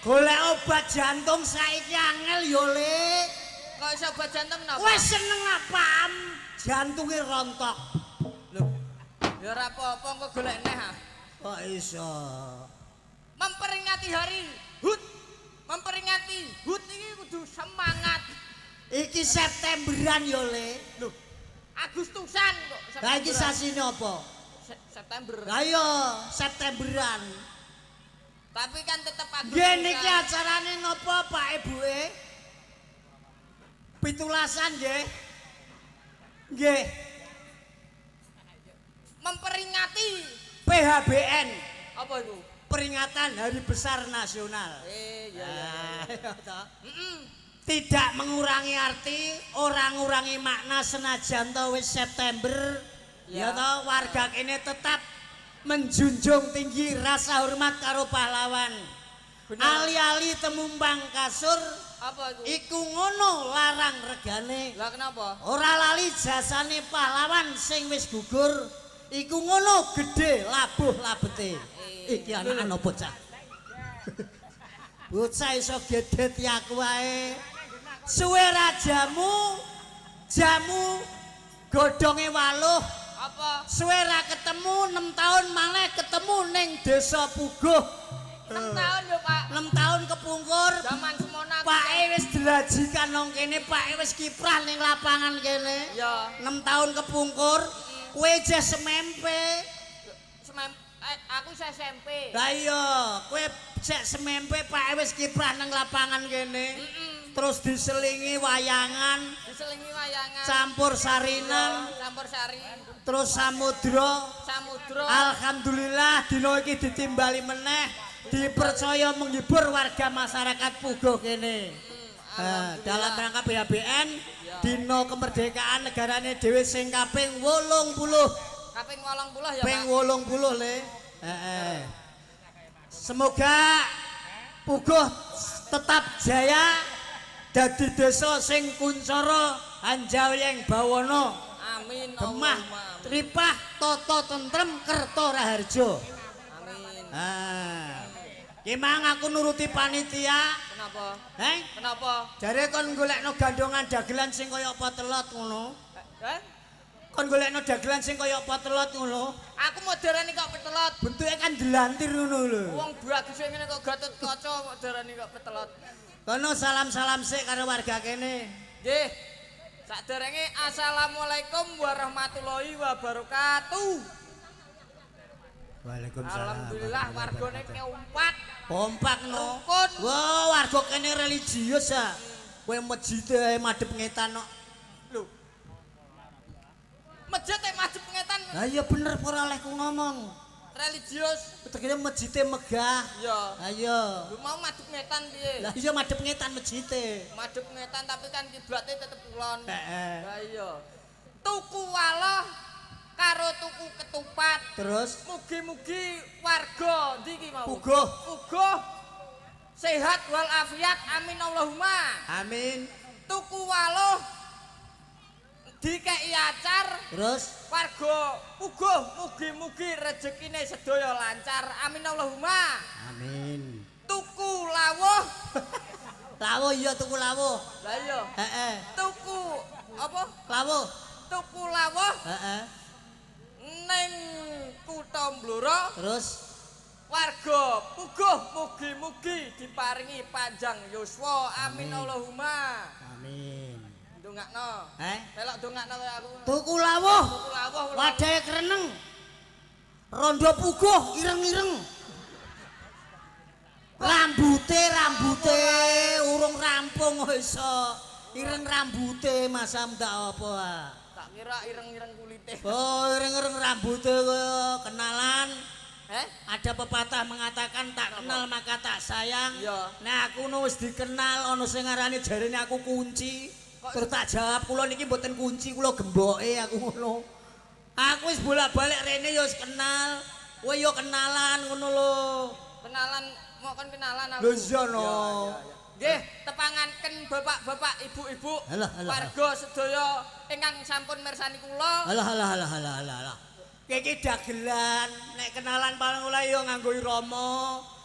golek obat jantung saiki angel yo, Le. Kok iso obat jantung napa? Wes seneng apam, jantunge rontok. Lho. Ya ora apa-apa engko golek neh ah. Kok iso? Memperingati hari HUT. Memperingati HUT iki kudu semangat. Iki Septemberan yo, Le. Lho. Agustusan kok. Lah iki sasine apa? September. Lah iya, Septemberan. Tapi kan tetep Agustus. Nggih niki acarane napa Pak Ibuke? Pitulasan nggih. Nggih. Memperingati PHBN. apa itu? Peringatan Hari Besar Nasional. Iya. Tidak mengurangi arti, orang ngurangi makna senajan to wis September. Ya toh warga kene tetap menjunjung tinggi rasa hormat karo pahlawan. Ali-ali temumbang kasur Apa itu? iku ngono larang regane. Lah kenapa? Ora lali jasane pahlawan sing wis gugur. Iku ngono gedhe labuh labete. Iki anak bocah. Bocah iso gedet ya aku wae. Suwe rajamu jamu godhonge waluh. Apa? Suwe ra ketemu 6 tahun malih ketemu ning desa Puguh. 6 tahun lho, Pak. 6 tahun kepungkur. Zaman semono aku. Pake wis delajikan nang kene, Pake wis kiprah ning lapangan kene. Ya. 6 tahun kepungkur. Kowe jeh semempe. Aku SMP. Lah iya, kowe jek semempe Pake wis kiprah nang lapangan kene. Terus diselingi wayangan, Diselingi wayangan. campur sarinang, Campur sari. terus samudra. Samudra. Alhamdulillah dina iki ditimbali meneh, dipercaya menghibur warga masyarakat Puguh kene. Dalam rangka PHBN dina kemerdekaan negarane dhewe sing kaping 80. Kaping 80 ya, Pak. Ping 80 Le. Heeh. Semoga Puguh tetap jaya dadi desa sing kuncara Hanjawiyeng bawana. Amin. Gemah, Allahumma amin. tripah, tata tentrem, kerta raharja. Amin. Ki mang aku nuruti panitia. Kenapa? Heh? Kenapa? Jare kon golekno gandongan dagelan sing kaya potelot ngono. Kon golekno dagelan sing kaya potelot ngono. Aku mau darani kok petelot. Bentuke kan delantir ngono lho. Wong bagus ngene kok Gatot Kaca kok darani kok petelot. Kono salam-salam sik karo warga kene. Nggih. Saderenge assalamualaikum warahmatullahi wabarakatuh. Waalaikumsalam. Alhamdulillah wargane keumpat. Kompak no. Rukun. Wah, warga kene religius ah. Kowe masjide ae madhep ngetan kok. Lho. Masjid madhep ngetan Lah iya bener ora oleh ku ngomong. religius. Tegese masjide megah. Ya. Ayo. Lu mau madhep ngetan piye? Lah iya madhep ngetan masjide. Madhep ngetan tapi kan kiblate tetep kulon. Heeh. Lah iya. Tuku waloh karo tuku ketupat. Terus Mugi-mugi warga ndi iki mau? Puguh. Puguh sehat wal afiat amin Allahumma. Amin. Tuku waloh dikei acar Terus warga Puguh mugi-mugi rezekine sedaya lancar amin Allahumma. amin. Tuku lawuh. Lawuh iya tuku lawuh. Lah iya. Heeh. Tuku apa? Lawuh. Tuku lawuh Heeh. ning Kutha Blora. Terus Warga Puguh mugi-mugi diparingi panjang yuswa amin Allahumma. amin. Ndongakno. Delok ndongakno kaya aku. Tuku lawuh. Tuku lawuh. Wadahe kreneng. Rondo Puguh ireng-ireng. Rambute urung rampung kok iso. Ireng rambute masam tak apa. Tak kira ireng-ireng kulite. Oh, ireng-ireng rambute kaya kenalan. Ada Ada pepatah mengatakan tak kenal maka tak sayang. Iya. Nah, aku wis dikenal ana sing ngarani jarene aku kunci. Terus tak jawab kula niki mboten kunci, kula gemboke aku ngono. Aku wis bolak-balik rene ya wis kenal. Kowe ya kenalan ngono lho. kenalan mau kan kenalan aku. Lho iya no. Nggih, tepanganken bapak-bapak, ibu-ibu, Alah, alah. warga sedaya ingkang sampun mirsani kula. Alah. Iki dagelan, nek kenalan paling ora ya nganggo irama.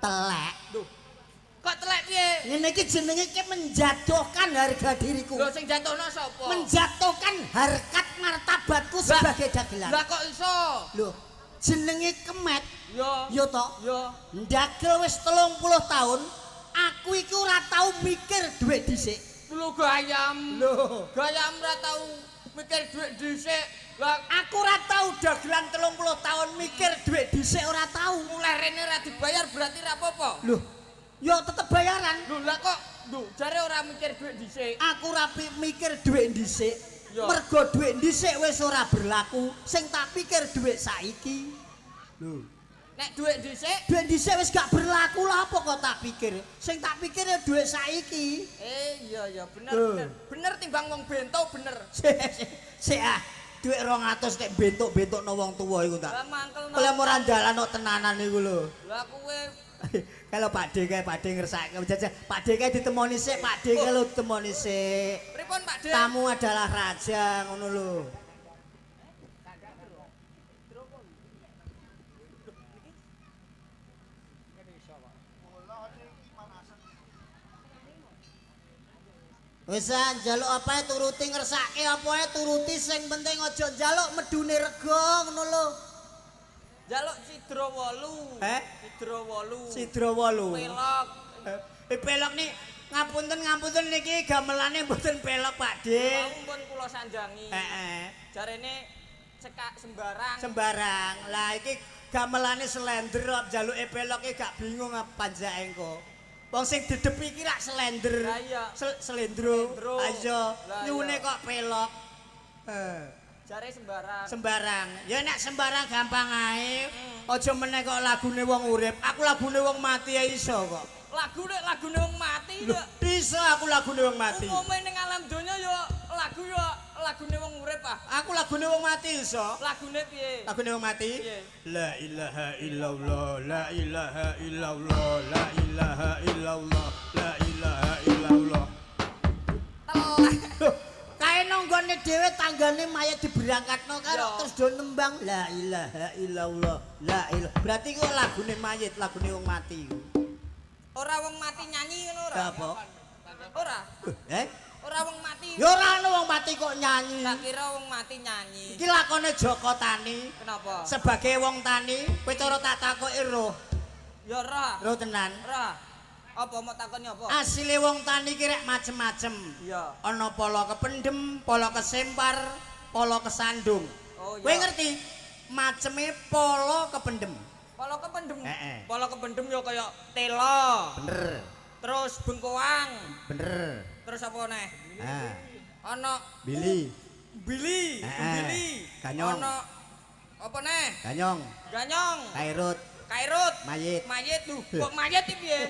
Telek. Duh. Kok telek piye? Ngene iki jenenge ki menjatuhkan harga diriku. Lho sing jatuhno sapa? Menjatuhkan harkat martabatku sebagai dagelan. Lah kok iso? Lho, jenenge kemet. Yo. Yo to. Yo. Ndagel wis 30 tahun, aku iki ora tau mikir dhuwit dhisik. Lho gayam. Lho, Gayam ora tau mikir dhuwit dhisik. Lah aku ora tau dagelan 30 tahun mikir dhuwit dhisik ora tau. mulai rene ora dibayar berarti ora apa-apa. Lho, yo tetep bayaran. Lho lah kok jare ora mikir dhuwit dhisik. Aku ora mikir dhuwit dhisik. Yo. Mergo dhuwit dhisik wis ora berlaku, sing tak pikir dhuwit saiki. Lho, Nek dhuwit dhisik, dhuwit dhisik wis gak berlaku lah apa kok tak pikir. Sing tak pikir ya dhuwit saiki. iya bener Tuh. bener. Bener timbang wong bento bener. Sik ah, dhuwit 200 nek bentuk-bentukno wong tuwa iku tak. Lah mangkel Kalau ora ndalan kok tenanan iku lho. Lah kowe Kalau Pak D kae Pak D ngersake jajah. Pak D kae ditemoni sik, Pak D kae lho ditemoni sik. pripun Pak De? Tamu adalah raja ngono lho. Wis njaluk apa turuti ngersake apa turuti sing penting aja njaluk medune rega ngono lho. Jaluk Sidro 8. Sidro 8. Sidro 8. Pelok. Pelok nih ngapunten niki gamelane mboten pelok Pak D. Pun kula sanjangi. Heeh. Jarene cekak sembarang. Sembarang. Lah iki gamelane slender jaluke peloke gak bingung apa panjake engko. Wong sing didepi iki rak slender. Lah iya. Slendro. Slendro. Ayo Lah nyune iya. kok pelok. Jare sembarang. Sembarang. Ya nek sembarang gampang ae. Aja meneh kok lagune wong urip. Aku lagune wong mati ya iso kok. Lagune wong mati Lho, ya. iso aku lagune wong mati. Umume ning alam donya ya lagune wong urip ah. Aku lagune wong mati iso. Lagune piye? Lagune wong mati. Piye? La ilaha illallah, la ilaha illallah, la ilaha illallah, la ilaha illallah. Teleh. Loh, kae nonggone dhewe tanggane mayat diberangkatno karo Yo. terus do nembang la ilaha illallah, la ilaha. Berarti ku lagune mayit, lagune wong mati ku. Ora wong mati nyanyi ngono ora? Apa? Ora. Ora wong mati. Ya ora ana wong mati kok nyanyi. Tak kira wong mati nyanyi. Iki lakone Joko Tani. Kenapa? Sebagai wong tani, kowe cara tak takoki roh. Ya ora. Roh tenan. Ora. Apa mau takoni apa? Asile wong tani ki rek macem-macem. Iya. Ana polo kependem, polo kesempar, polo kesandung. Oh iya. Kowe ngerti? Maceme polo kependem. Polo kependem. Heeh. Polo kependem ya kaya tela. Bener. Terus bengkoang. Bener. Terus apa neh? Ah, Ana Billy, Bili, Bili. Ganyong. Ana apa neh? Ganyong, Ganyong. Kairut, Kairut. mayit. Mayit lho. Kok mayit iki piye?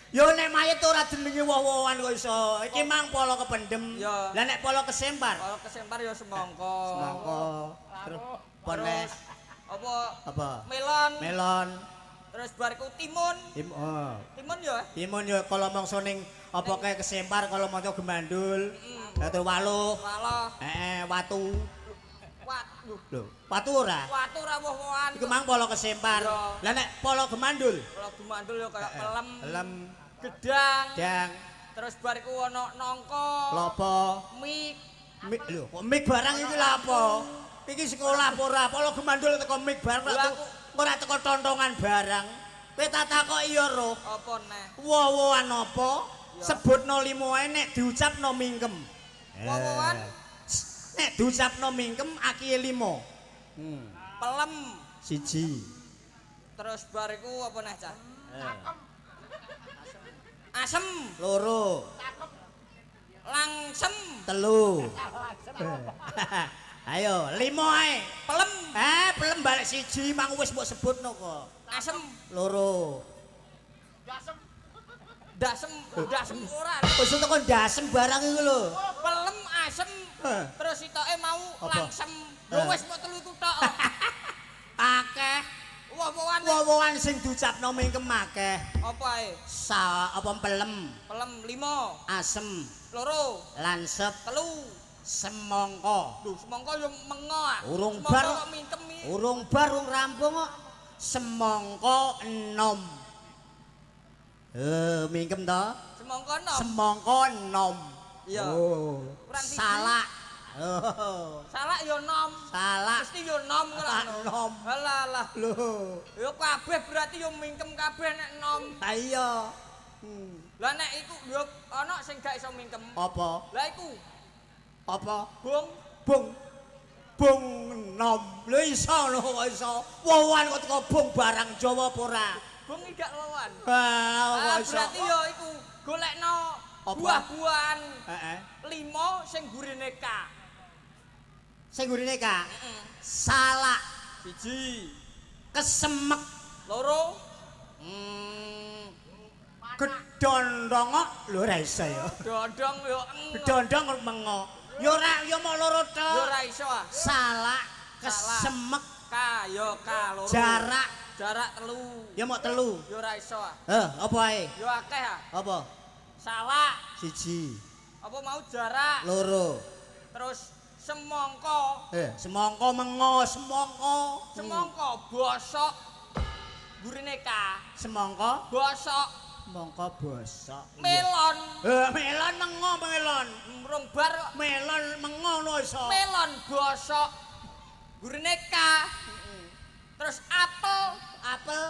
Yo nek mayit ora jenenge woh-wohan kok iso. Iki mang polo kependem. Ya. Lah nek polo kesempar. Polo kesempar ya semangka. Semangka. Terus apa neh? Terus apa? Apa? Melon. Melon. Terus bariku timun. Oh. Timun ya? Timun yo kalau mongso ning apa kae kesempar kalau maca gemandul. Atau waluh. Walah. Watu. Waduh. Lho, watu ora? Watu ra woh-wohan. Iku mang polo kesempar. Iya. Lah nek polo gemandul. Kalau gumandul ya kayak pelem. Lem, Gedang. dang, Terus bariku ana nangka. lopo. Mik. Mik lho, kok mik barang iki lha apa? Iki sekolah apa ora? Polo gemandul teko mik barang Lah, ora teko tontongan barang. Kowe tak takoki ya roh. Apa neh? Wowoan apa? Ya. Sebutno limo ae nek diucapno mingkem. Wowoan? Nek diucapno mingkem akile 5. Pelem. Siji. Terus bariku apa neh, Cah? Asem. Loro. Langsem. Telu. Ayo, 5 ae. Pelem. Pelem balik siji mang wis mbok sebutno kok. Asem. Loro. Dasem. Dasem ora. Wis teko ndasem barang iku lho. Pelem asem. Terus sitoke mau Apa? langsem. Lho wis mok telu iku tok. Akeh. Woh-wohan. Wowoan sing diucapno mingkem akeh. Apa ae? Apa pelem, Pelem 5, asem, loro, lansep, telu, Semangka. Lho, semangka yo mengo ah. Urung Semangka bar. kok mingkem iki. Urung bar urung rampung kok. Semangka enom. Mingkem to? Semangka nom. Semangka enom. Iya. Oh. Kurang siji. Salak. Oh. Salak yo nom. Salak. Mesti yo nom Tak ngono. nom. Alah alah. Lho. Yo kabeh berarti yo mingkem kabeh nek nom. Ha iya. Lah nek iku yo ana sing gak iso mingkem. Apa? Lah iku Apa? bung Bung. Bung enom. Lho iso lho kok iso. Wawan kok teko bung barang Jawa apa ora? bung iki gak lawan. Ah, kok iso. Berarti yo iku golekno Apa? buah-buahan Heeh. 5 sing gurine K. Sing gurine Kak. Salak, Siji, kesemek, loro, gedondong kok lho ora iso ya. dodong yo Gedondong kok mengo. Ya ora ya mok loro yo tok. ora iso ah. Salak, kesemek, K yo K loro. jarak Jarak telu. ya mok telu. Yo ora iso ah. Apa ae? Yo akeh ah. Apa? Salak, Siji, apa mau jarak, loro. terus semangka. Semangka mengo, semangka. Semangka bosok. Gurine K. Semangka, Bosok. semangka bosok. Melon. Melon mengo melon. Rong bar kok. Melon mengo lho iso. Melon bosok. Gurine K. Terus apel. Apel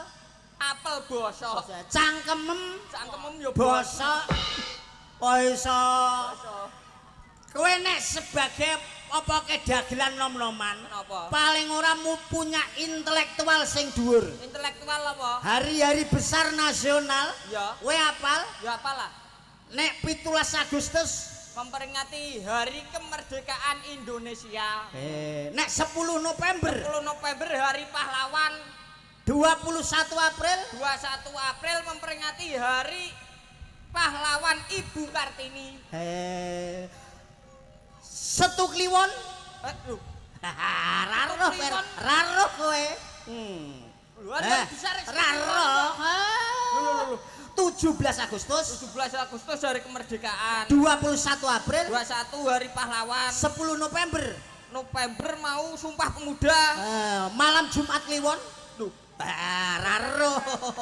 Apel bosok. cangkemem Cangkemem yo bosok. Kok iso? Bosok. Kowe nek sebagai apa kedagelan nom-noman Kenapa? paling ora punya intelektual sing dhuwur. Intelektual apa? Hari-hari besar nasional Ya. kowe apal Ya apalah. nek 17 Agustus Memperingati Hari Kemerdekaan Indonesia. nek 10 November 10 November Hari Pahlawan. 21 April 21 April memperingati Hari Pahlawan Ibu Kartini. Setu Kliwon Aduh. Raro Kliwon. raro kowe Lu ada besar raro Lho. 17 Agustus 17 Agustus Hari Kemerdekaan. 21 April 21 Hari Pahlawan. 10 November November mau Sumpah Pemuda. malam Jumat Kliwon Duh, raro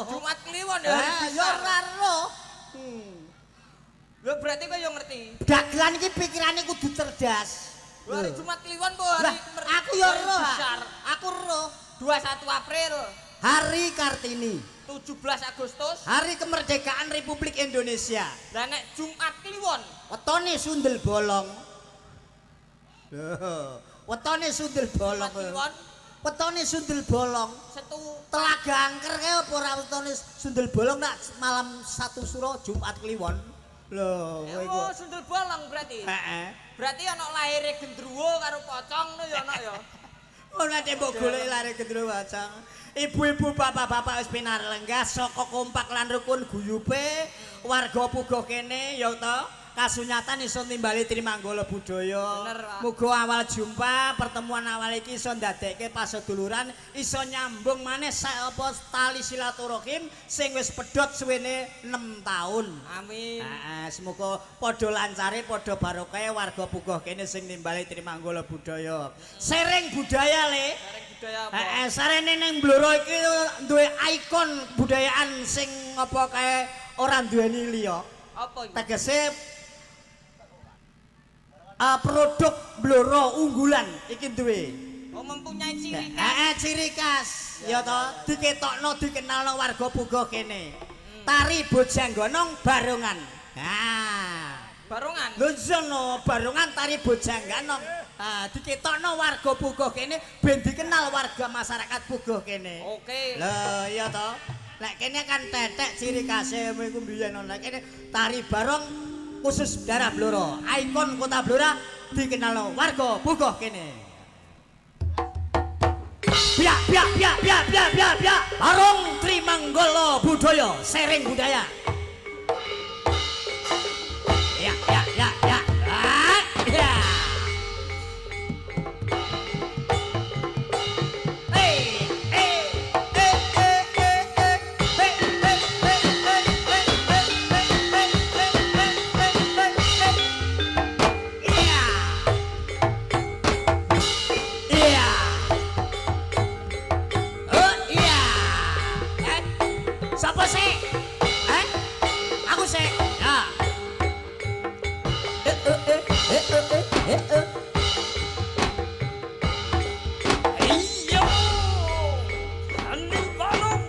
Jumat Kliwon ya hari ya besar. raro Lho berarti kau yang ngerti. dagelan iki pikirane kudu cerdas Lho, hari Jumat Kliwon po lah hari kemerdekaan. aku ya Hari roh besar. aku roh 21 April. Hari Kartini 17 Agustus. Hari Kemerdekaan Republik Indonesia Dan nek Jumat Kliwon. wetone sundel bolong wetone sundel bolong Jumat Kliwon. wetone sundel bolong Setu. Telaga Angker kae apa ora wetone sundel bolong nak malam satu suro Jumat Kliwon lho kowe iku Oh, sundel bolong berarti. heeh Berarti ana lahire gendruwo karo pocong no ya ana ya. ora tembok golek lare gendro wacang ibu-ibu bapak-bapak wis pinarenggah saka kompak lan rukun guyupe warga puguh kene ya to kasunyatan iso timbali Trimanggala budaya. Bener, Pak. Muga awal jumpa pertemuan awal iki iso ndadekke paseduluran iso nyambung maneh apa tali silaturahim sing wis pedhot suwene 6 taun. Amin. Semoga padha lancare padha barokah warga puguh kene sing nimbali Trimanggala budaya. Sering budaya le. Bareng budaya apa? Sarene ning Blora iki duwe ikon budayaan sing apa kae ora duweni liya. Apa iki? Tegese produk Blora unggulan iki duwe. Oh, mempunyai ciri khas. Ciri khas ya to diketokno dikenalno warga puguh kene. Tari Bojanggonong Barongan. Barongan. Lho sono barongan tari Bojanggonong. Diketokno warga puguh kene ben dikenal warga masyarakat puguh kene. Oke. Lho iya to. Nek kene kan tetek ciri khase iku biyen ana kene tari barong khusus daerah Blora. Ikon kota Blora dikenalno warga puguh kene. Biak biak biak biak biak biak biak. Barong Trimanggala budaya, sering budaya. Ya ya ya ya. Ya. sik. Aku sik. Ya. Iya. Andi balung.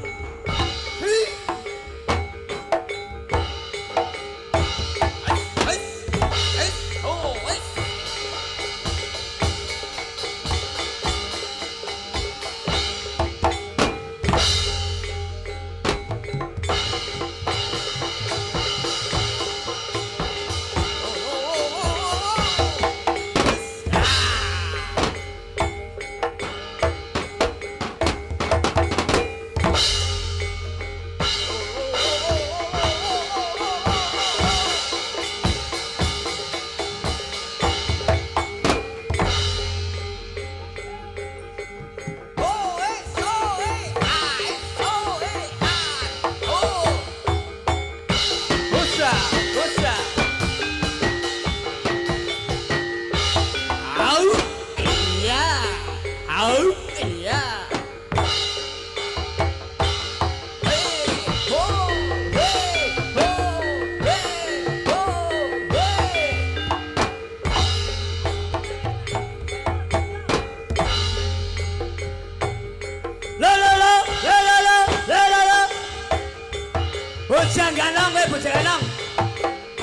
Bojang ganong kowe bojang ganong.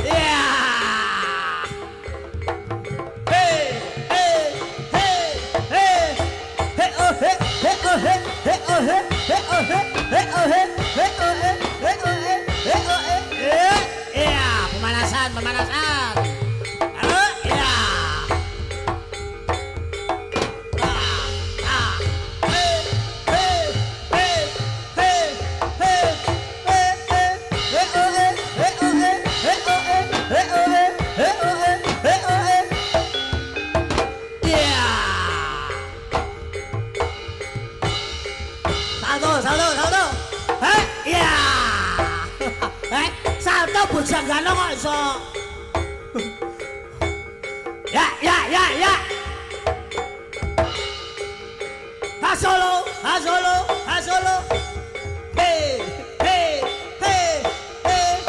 Iya. Hey, hey, hey, hey. Hey oh hey, hey oh hey, hey oh hey, hey oh hey, hey oh hey, hey oh hey, hey oh hey, hey oh hey. Iya, pemanasan, pemanasan. Halo, iya. Salto bujang ganong kok iso. Ya, ya, ya, ya. Ha solo, ha solo, ha solo. Hey, hey, hey, hey.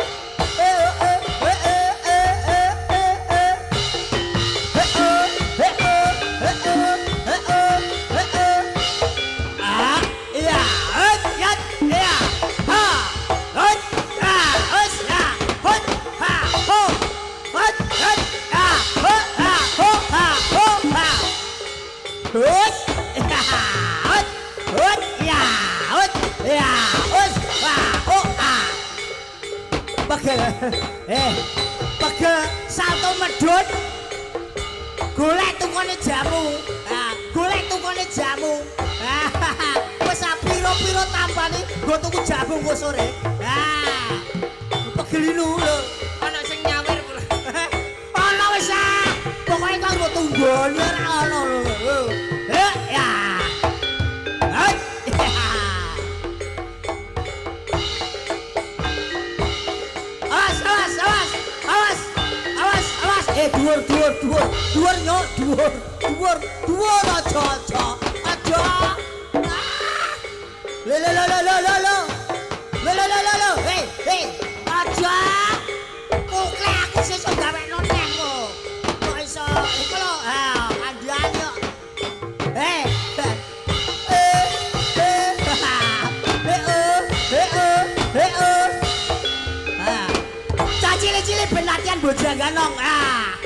Ah, iya, ya, iya. Ha, hot, ah, hot, ah, hot, ha, ho, hot, ah, ho, ha, ho, ha, ho, ha. Hot, hot, hot, ya, hot, ya, hot, ha, ho, ha. Pegel, pegel salto medhun. Golek tukone jamu. Nah, golek tukone jamu. Wis piro-piro tambane nggo tuku jamu nggo sore. Nah, pegelinu lho. Ana sing nyawir pula. Ana wis ah. Pokoke kok nggo tunggone ora ana lho. Ya. Hei. Awas, awas, awas. Awas. Awas, awas. Dhuwur, dhuwur, dhuwur. Dhuwur yo, dhuwur. Dhuwur, dhuwur aja, aja. Aja. Le le le le le le le. Le le le le le. Hei, hei. Aja. Kokle aku sesuk gawekno neh kok. Kok iso iku lho. Ha, andian yo. Hei. Cilik-cilik ben latihan bojang ganong. Ah.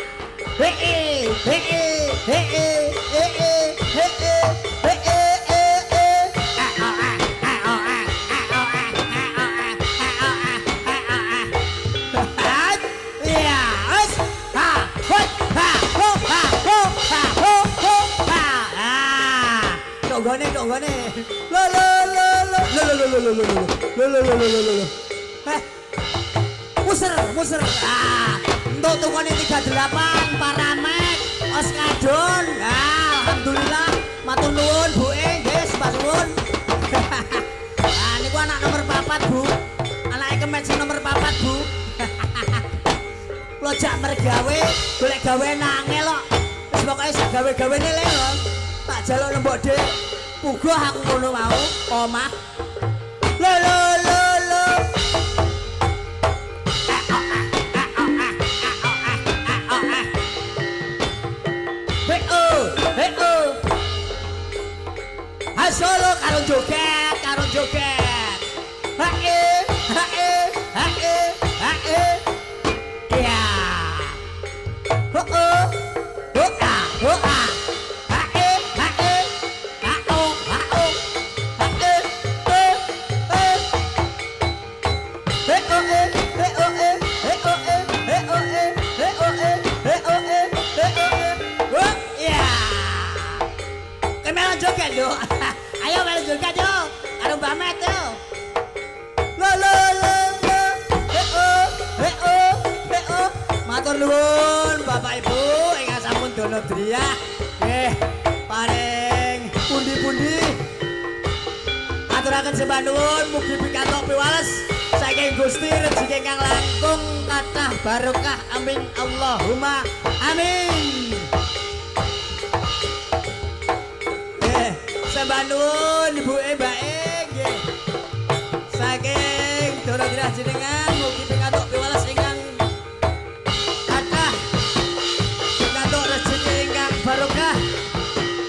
Hei, hei, hei, hei, hei. Tonggone, tonggone. Lo lo lo lo lo lo lo lo lo lo lo lo lo lo lo. Muser, muser. Ah, untuk tukone 38 Paramek, Oskadon. Ah, alhamdulillah. Matur nuwun Bu nggih, sembah nuwun. Ah, niku anak nomor 4, Bu. Anake kemet sing nomor 4, Bu. Kula jak mergawe, golek gawe nangel kok. Wis pokoke sak gawe-gawene le lho. Tak jaluk nembok Dik. Puguh aku ngono mau, omah. Lo lo lo lo. Ya. Kemana joget yo? Ayo melu joget yo. Karo Mbak Met yo. Matur nuwun Bapak Ibu ingkang sampun dono driyah. Nggih, paring pundi-pundi. Aturaken sembah nuwun mugi pikantuk piwales saking Gusti rezeki ingkang langkung kathah barokah. Amin Allahumma amin. Nggih, sembah nuwun ibuke mbake nggih. Saking dono driyah jenengan mugi pikantuk piwales ingkang barokah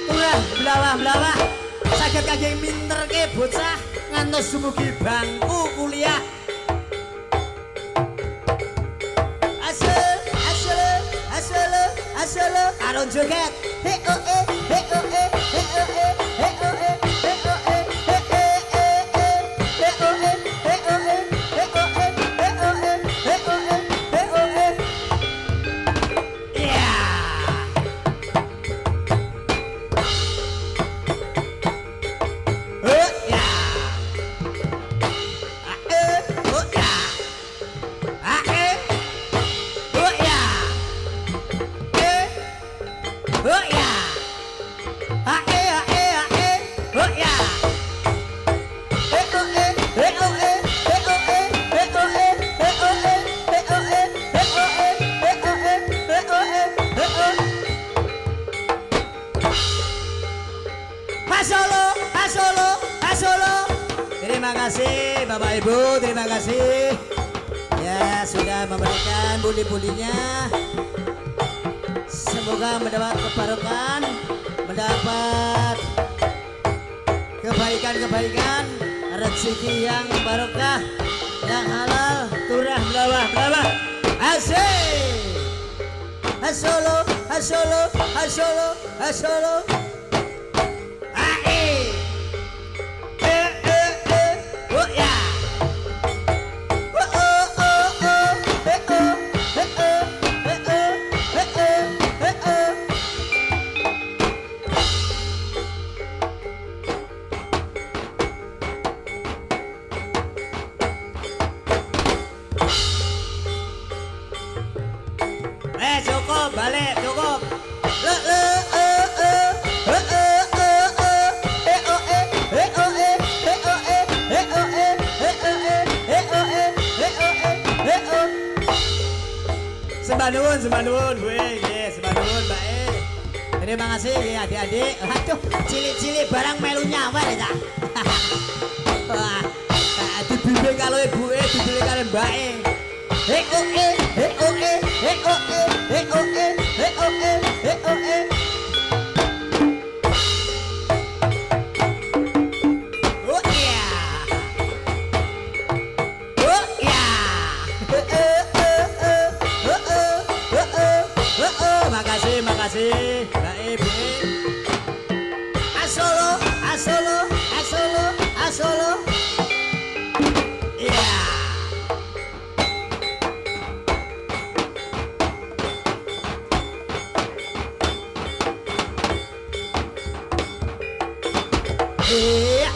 turah blawah-blawah saged kangge minterke bocah ngantos dumugi bangku kuliah. Asal karo joget Solo. Terima kasih Bapak Ibu, terima kasih ya sudah memberikan budi-budinya. Semoga mendapat kebarokan, mendapat kebaikan-kebaikan, rezeki yang barokah, yang halal, turah blawah-blawah. Asik. Solo. Cukup, balik, cukup. Sembah nuwun, Bu. Nggih, sembah nuwun, Mbak. Terima kasih nggih adik-adik. Aduh, cilik-cilik barang melu nyawer ya. Wah, dibimbing kalau ibuke, dibimbing karo mbake. Makasih, Mbak Ibu. Solo. Iya. Iya.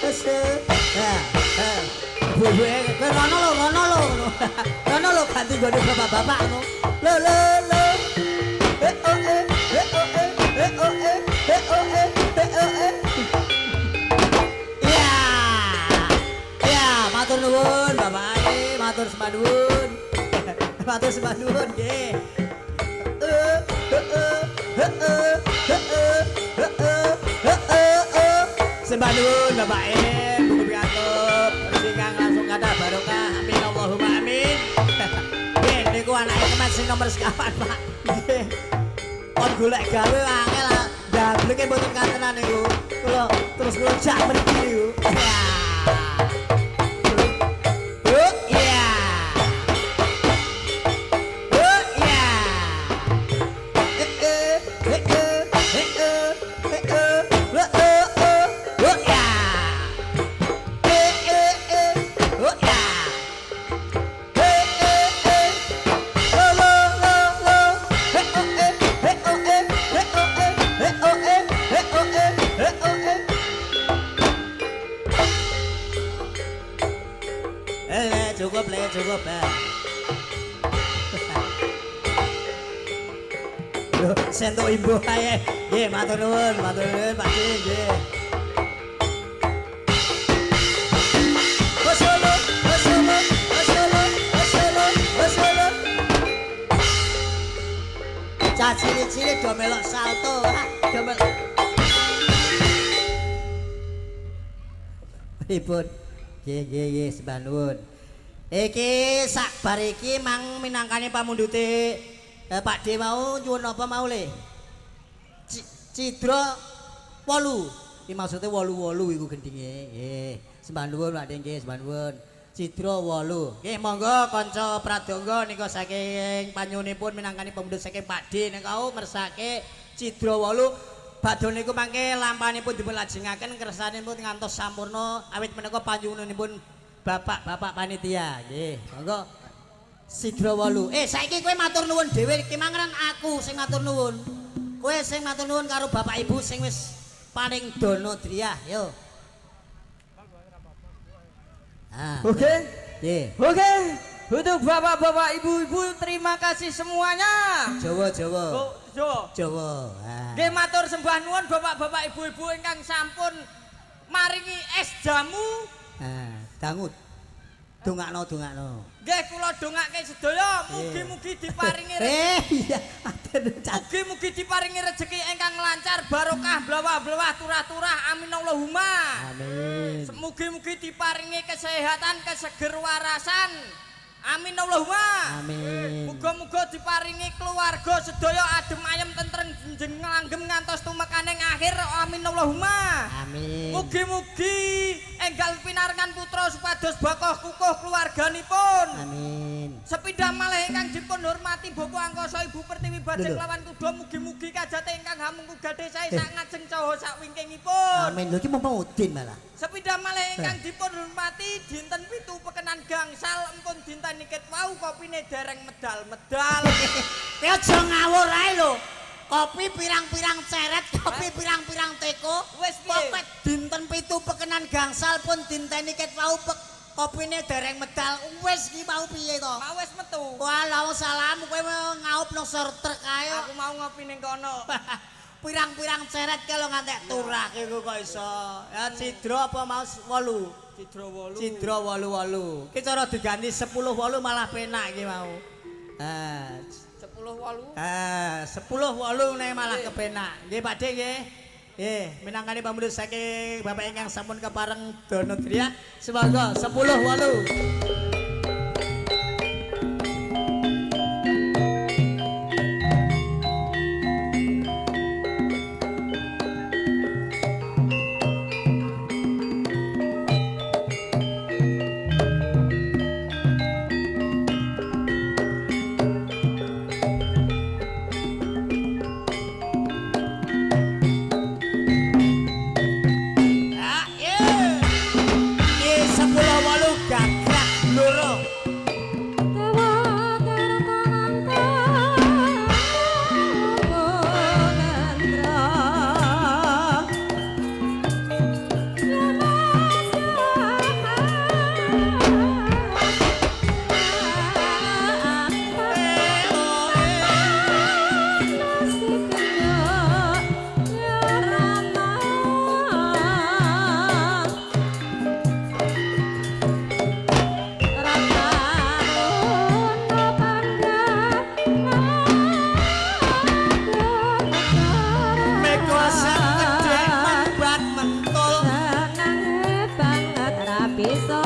Hustle. ibu-ibuke. Kowe rono lho, rono lho. Rono lho ganti gone bapak-bapak ngono. Lho lho lho. Iya. Iya, matur nuwun Bapak matur sembah nuwun. Matur sembah nuwun nggih. Sembah nuwun Bapak mugi pikantuk singkang langsung kathah barokah. Amin Allahumma amin. Nggih niku anake Kemet sing nomor sekawan Pak. Nggih. Kon golek gawe angel lah. Dableke mboten kantenan niku. Kula terus kula jak mriki niku. Cukup ya. Lho, sentuk ibu ae. Nggih, matur nuwun Pak Ji, nggih. Osolo. Cah cilik-cilik do melok salto, do melok. Pripun? Nggih, sembah nuwun. Iki sak bar iki mang minangkane pamundhute Pak D mau nyuwun apa mau le? Cidra 8. Iki maksude 8 iku gendinge. Nggih, sembah nuwun Pak D nggih, sembah nuwun. Cidra 8. Nggih, monggo kanca pradonga nika saking panyunipun minangkane pamundhut saking Pak D nika mersake Cidra 8. Badhe niku mangke lampanipun dipun lajengaken kersanipun ngantos sampurna awit menika panyunipun Bapak panitia, nggih. Monggo Cidra 8. Saiki kowe matur nuwun dhewe iki mangeran aku sing matur nuwun. Kowe sing matur nuwun karo Bapak Ibu sing wis paling dono driyah, yo. Oke. Nggih. Oke. Untuk bapak-bapak, ibu-ibu, terima kasih semuanya. Jawa. Jawa. Nggih matur sembah nuwun bapak-bapak, ibu-ibu ingkang sampun maringi es jamu. Dangut. Dongakno. Nggih kula dongake sedaya mugi-mugi diparingi iya. mugi-mugi diparingi rezeki ingkang lancar, barokah, blawah-blawah, turah-turah. Amin Allahumma. Amin. Mugi-mugi diparingi kesehatan, keseger warasan. Amin Allahumma. Amin. Muga-muga diparingi keluarga sedaya adem ayem tentrem jeneng langgem ngantos tumekaning akhir. Amin Allahumma. Amin. Mugi-mugi enggal pinarengan putra supados bakoh kukuh keluarganipun. Amin. Sepindah malih ingkang dipun hormati Bapak Angkasa Ibu Pertiwi Bajeng lawan kuda mugi-mugi kajate ingkang hamengku gadhe sae sak ngajeng saha sak wingkingipun. Amin. Lho iki mumpung udin malah. Sepindah malih ingkang dipun hormati dinten 7 pekenan gangsal empun dinten niket wau kopine dereng medal-medal. Kowe aja ngawur ae lho. Kopi pirang-pirang ceret, kopi pirang-pirang teko. Wis piye? Pokoke dinten 7 pekenan gangsal pun dinteni ket wau kopine dereng medal. Wis iki mau piye to? Mau wis metu. Walau salam kowe ngaup nang truk ae. Aku mau ngopi ning kono. Pirang-pirang ceret kalau ngantek turake kok iso. Ya Cidra apa mau 8? Cidra 8. Ki cara diganti 10 8 malah penak iki mau. 10 8 nek malah kepenak. Nggih Pak D nggih. Minangkani pamundhut saking Bapak ingkang sampun kepareng dono griya. Semoga 10 8. bisa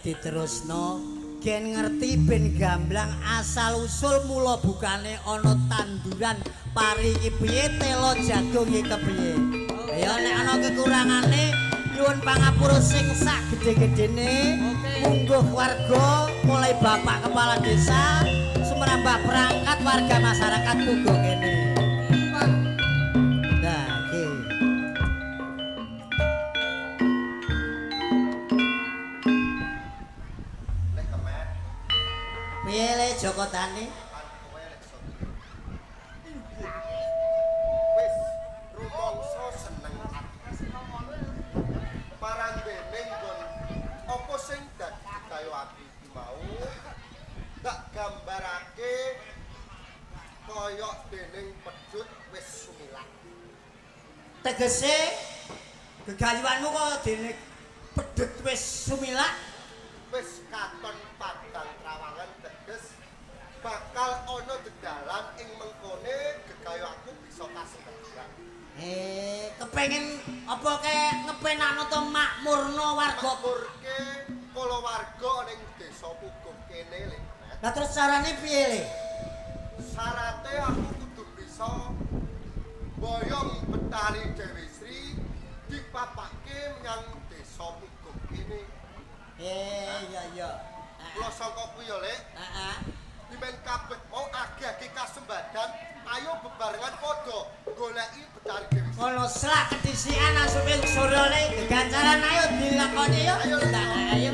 diterusno gen ngerti ben gamblang asal usul mula bukane ana tanduran pari iki piye telo jagung iki kepiye ya nek ana kekurangane nyuwun pangapura sing sak gedhe-gedhene mungguh warga mulai bapak kepala desa sumrambah perangkat warga masyarakat muga kene Joko Tani wis rumangsa seneng parandene nggon apa sing dadi kaya ati iki mau tak gambarake kaya dening pedhut wis Tegese gegayuanmu kok dene pedhet wis sumilak. Wis katon padang trawangan teges bakal ana dedalan ing mengkone gegayoanku bisa kasembadan. Kepengin apa kek ngepenakno to makmurno warga Makmurke kulawarga ning desa Puguk kene lek. Lah terus carane piye le? Sarate aku kudu bisa boyong Betari Dewi Sri dipapake menyang desa Puguk kene. Iya. Kula sangka kuwi ya, Lek. Heeh. Dimen kabeh mau agih-agih kasembadan, ayo bebarengan padha goleki Betari Dewi Sri. Kalau selak kedisian asupe sore le gegancaran ayo dilakoni yo. Ayo. Ayo.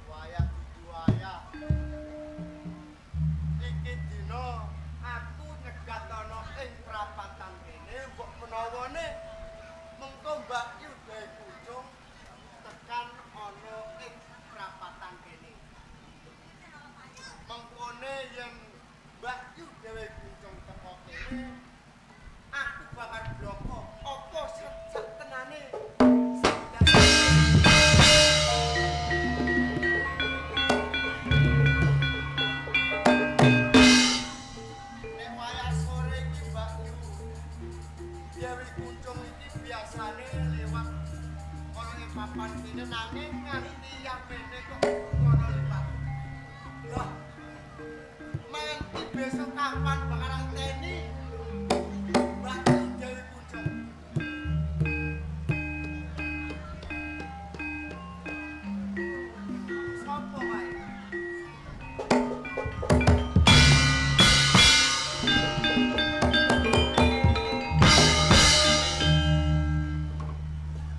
Wayah dudu wayah. Iki dina aku nyegatono ing prapatan kene mbok menawane mengko Mbak Yu gawe kunjung tekan ana ing prapatan kene. Mengkone yen Mbak Yu gawe kunjung teko kene aku bakal bloko apa sejak tenane. Nek wayah sore iki Mbak Yu gawe kunjung iki biasane lewat ana ing papan kene nanging nganti yapene kok ana lewat. Lah mengki besok kapan bakal anteni Mbak Yu gawe kunjung. Sopo wae?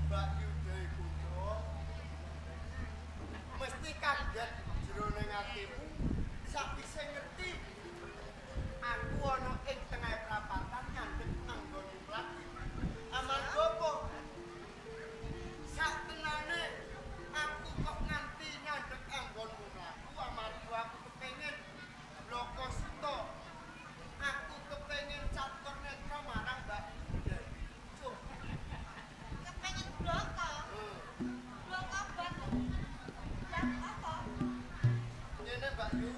Mbak Yu gawe kunjung. Mesti kaget jroning atimu sakwise ngerti aku ana ing tengah prapatan ngandhut anggon mlaku. Amarga apa? Saktenane aku kok nganti ngandhut anggon mlaku amarga aku kepengin bloko sito. Aku kepengin catur netra marang Mbak Yu. Cung. Kepengen bloko. Bloko banget. Yang apa? Ngene Mbak Yu.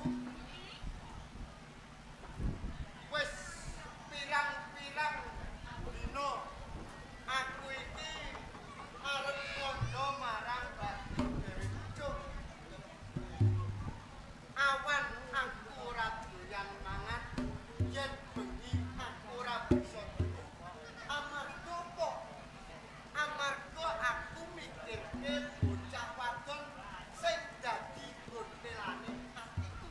Wis pirang-pirang dina aku iki arep kandha marang Mbak Yu Dewi Pucuk. Awan aku ora doyan mangan yen bengi aku ora bisa turu. Amarga apa? Amarga aku mikirke bocah wadon sing dadi gontelane atiku.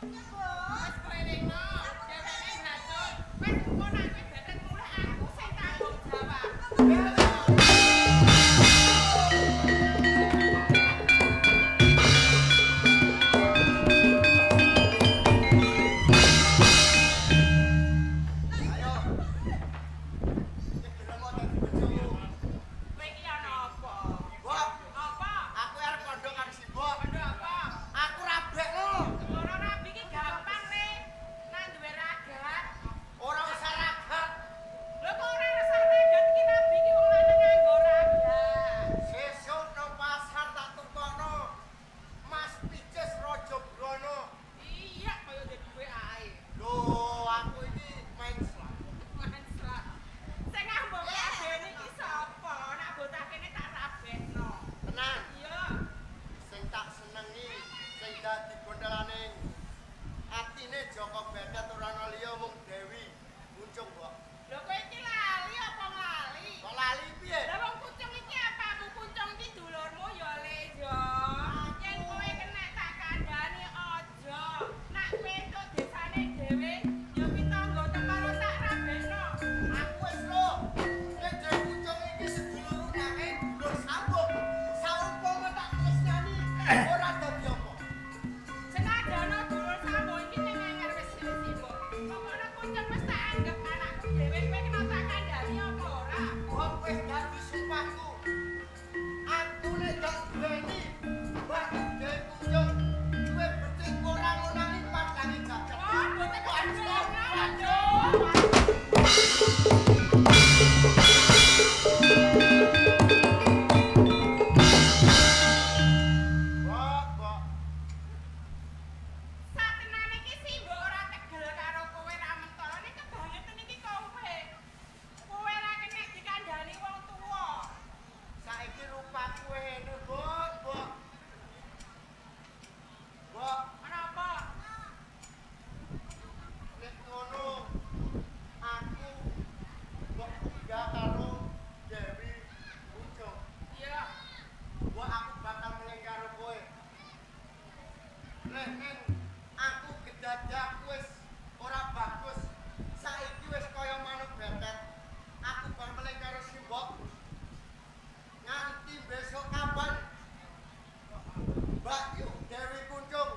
Wes kowe reno, dheweke racun. Wes engko nek kowe betet mulih aku sing tanggung jawab. Ayo. Iki gelem ora bojomu. Kowe iki ana apa? Mbok, Apa? aku arep kandha karo si Mbok. Aduh apa? Aku rabekno. Ora rabi iki gampang le. Nang duwe ragat. Ora usah ragat. Lho kok ora resah ragat iki rabi iki wong lanang nganggo ragat. Sesuk nang pasar tak tukokno. Mas Pijes Raja Brana. Iya kaya ndek duwe ae. Loh, aku iki main slot. Manslah. Sing ngambung rabene iki sapa? Nak bocah kene tak rabekno. Tenan, Iya. sing tak senengi, sing dadi gondelaning atine Joko Bedet ora ana liya mung Dewi. Muncung, Mbok. Lho kowe iki lali apa nglali? Kok lali piye? Lah wong kucing iki apamu kucing iki dulurmu ya le yo. Yen kowe kena tak kandhani aja. Nak kowe entuk desane dhewe ya pitanggo temparo tak rabekno. Aku wis lho. Nek dhewe muncung iki sedulur unake lho sambung. Saumpama tak tresnani ora dadi apa. Senadana dulur sambo iki ning ngenger wis sibuk. Pokoke kucing wis tak anggap anakku dhewe kowe kena tak kandhani apa ora? Wong wis dadi sumpahku. Aku nek gak duweni mbak dhewe muncung duwe becik ora ngonangi padange jagat. Oh, boten Waduh, waduh. Mbok, Mbok. Satenane iki sih mbok ora tegel karo kowe ra mentolo nek kebangetan iki kowe. Kowe ra kena dikandhani wong tuwa. Saiki rupaku ngene, Mbok, Mbok. Mbok, Ana apa? nek ngono aku mbok enggak karo Dewi muncung. Iya. Mbok aku bakal meneng karo kowe. Nek aku gedadak wis ora bagus. Saiki wis kaya manuk betet. Aku bakal meneng karo si Mbok. Nganti besok kapan Mbak Yu Dewi Kuncung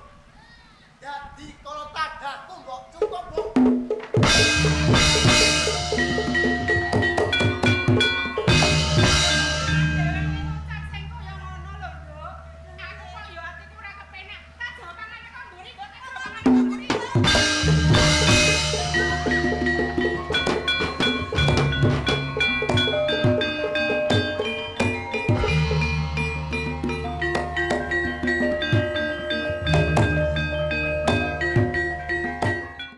dadi kala tadaku mbok cukup